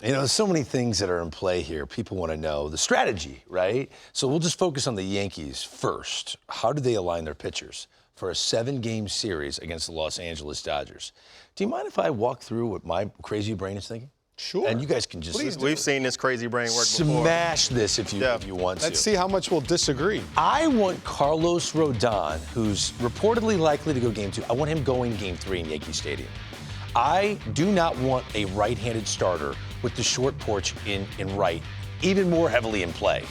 You know, there's so many things that are in play here. People want to know the strategy, right? So we'll just focus on the Yankees first. How do they align their pitchers for a 7-game series against the Los Angeles Dodgers? Do you mind if I walk through what my crazy brain is thinking? Sure. And you guys can just Please, we've seen this crazy brain work before. smash this if you want to. Let's see how much we'll disagree. I want Carlos Rodon, who's reportedly likely to go game 2. I want him going game 3 in Yankee Stadium. I do not want a right-handed starter with the short porch in right, even more heavily in play,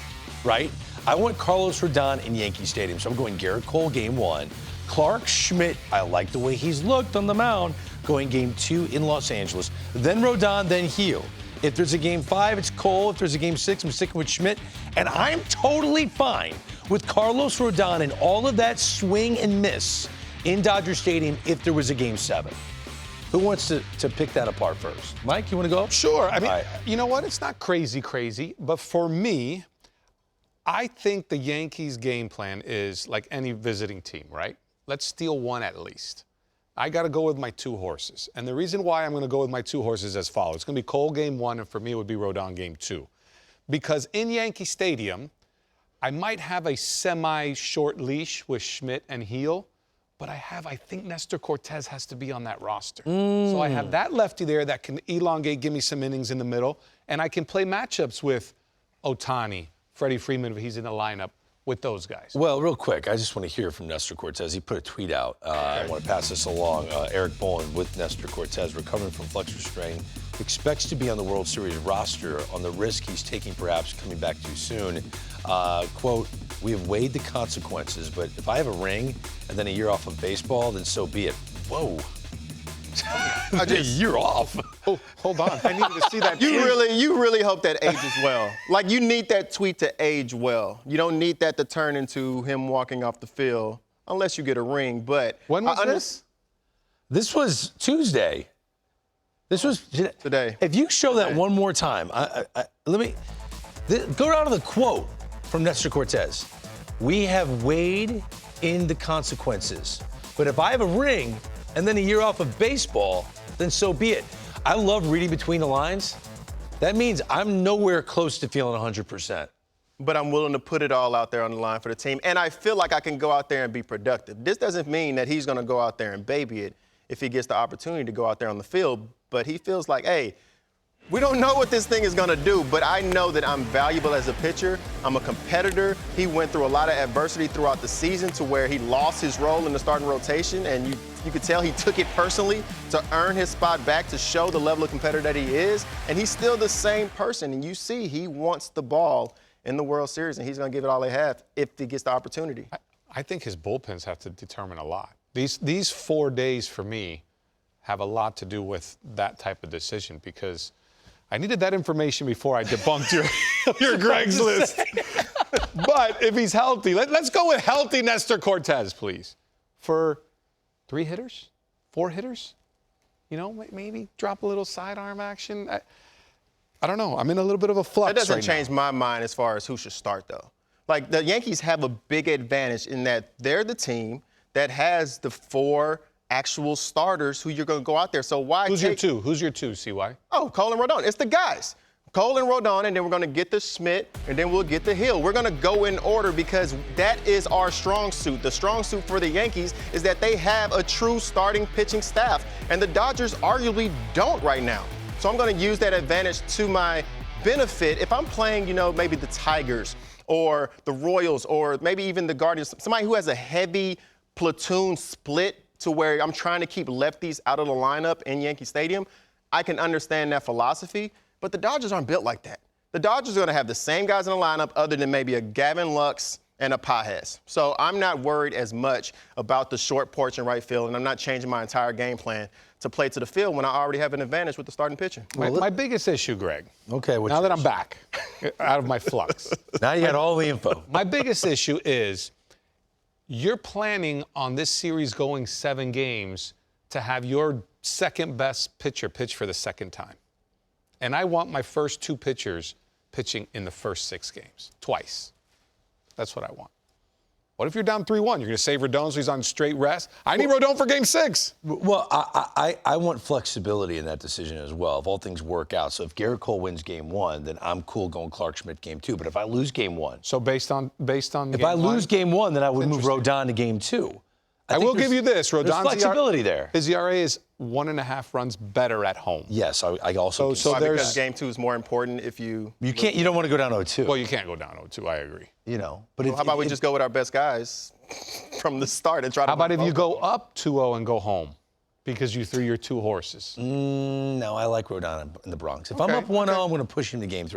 right? I want Carlos Rodon in Yankee Stadium, so I'm going Garrett Cole game 1. Clark Schmidt, I like the way he's looked on the mound, going game 2 in Los Angeles. Then Rodon, then Heel. If there's a game 5, it's Cole. If there's a game 6, I'm sticking with Schmidt. And I'm totally fine with Carlos Rodon and all of that swing and miss in Dodger Stadium if there was a game 7. Who wants to pick that apart first? Mike, you want to go? Sure. I mean, You know what? It's not crazy, but for me, I think the Yankees' game plan is like any visiting team, right? Let's steal one at least. I got to go with my 2 horses. And the reason why I'm going to go with my 2 horses is as follows. It's going to be Cole game 1, and for me it would be Rodon game 2. Because in Yankee Stadium, I might have a semi-short leash with Schmidt and Heel, but I think Nestor Cortes has to be on that roster. So I have that lefty there that can elongate, give me some innings in the middle, and I can play matchups with Ohtani, Freddie Freeman if he's in the lineup, with those guys. Well, real quick, I just want to hear from Nestor Cortes. He put a tweet out. I want to pass this along. Eric Bowen with Nestor Cortes, recovering from flexor strain, expects to be on the World Series roster on the risk he's taking perhaps coming back too soon. Quote, "We have weighed the consequences, but if I have a ring and then a year off of baseball, then so be it." Whoa. A year off. Oh, hold on. I needed to see that. You really hope that ages well. Like, you need that tweet to age well. You don't need that to turn into him walking off the field unless you get a ring. But when was this? This was Tuesday. This was today. If you show that one more time, let me go down to the quote from Nestor Cortes. "We have weighed in the consequences, but if I have a ring and then a year off of baseball, then so be it." I love reading between the lines. That means I'm nowhere close to feeling 100%. But I'm willing to put it all out there on the line for the team. And I feel like I can go out there and be productive. This doesn't mean that he's going to go out there and baby it if he gets the opportunity to go out there on the field. But he feels like, hey, we don't know what this thing is going to do, but I know that I'm valuable as a pitcher. I'm a competitor. He went through a lot of adversity throughout the season to where he lost his role in the starting rotation, and you could tell he took it personally to earn his spot back, to show the level of competitor that he is, and he's still the same person. And you see he wants the ball in the World Series, and he's going to give it all they have if he gets the opportunity. I think his bullpens have to determine a lot. These 4 days for me have a lot to do with that type of decision, because I needed that information before I debunked your Greg's list. But if he's healthy, let's go with healthy Nestor Cortes, please. For 3 hitters, 4 hitters, you know, maybe drop a little sidearm action. I don't know. I'm in a little bit of a flux right now. That doesn't change my mind as far as who should start, though. Like, the Yankees have a big advantage in that they're the team that has the 4 actual starters who you're going to go out there. So why Who's your 2? Who's your 2, CY? Oh, Cole and Rodon. It's the guys. Cole and Rodon, and then we're going to get the Schmidt, and then we'll get the Hill. We're going to go in order because that is our strong suit. The strong suit for the Yankees is that they have a true starting pitching staff, and the Dodgers arguably don't right now. So I'm going to use that advantage to my benefit. If I'm playing, you know, maybe the Tigers or the Royals or maybe even the Guardians, somebody who has a heavy platoon split to where I'm trying to keep lefties out of the lineup in Yankee Stadium, I can understand that philosophy, but the Dodgers aren't built like that. The Dodgers are going to have the same guys in the lineup other than maybe a Gavin Lux and a Pages. So I'm not worried as much about the short porch in right field, and I'm not changing my entire game plan to play to the field when I already have an advantage with the starting pitcher. My biggest issue, Greg, Okay, now that I'm back out of my flux. Now you got all the info. My biggest issue is you're planning on this series going 7 games to have your second best pitcher pitch for the second time. And I want my first 2 pitchers pitching in the first 6 games, twice. That's what I want. What if you're down 3-1? You're going to save Rodon so he's on straight rest? I need Rodon for game 6. Well, I want flexibility in that decision as well, if all things work out. So if Garrett Cole wins game 1, then I'm cool going Clark Schmidt game 2. But if I lose game 1. So based on if I lose game 1, then I would move Rodon to game 2. I will give you this. There's flexibility there. His ERA is 1.5 runs better at home. Yes, I also. So because game 2 is more important if you. You can't. You don't want to go down 0-2. Well, you can't go down 0-2. I agree. You know, but Well, how about we just go with our best guys from the start and try to. How about if you go up 2-0 and go home because you threw your 2 horses? No, I like Rodon in the Bronx. If I'm up 1-0, I'm going to push him to game 3.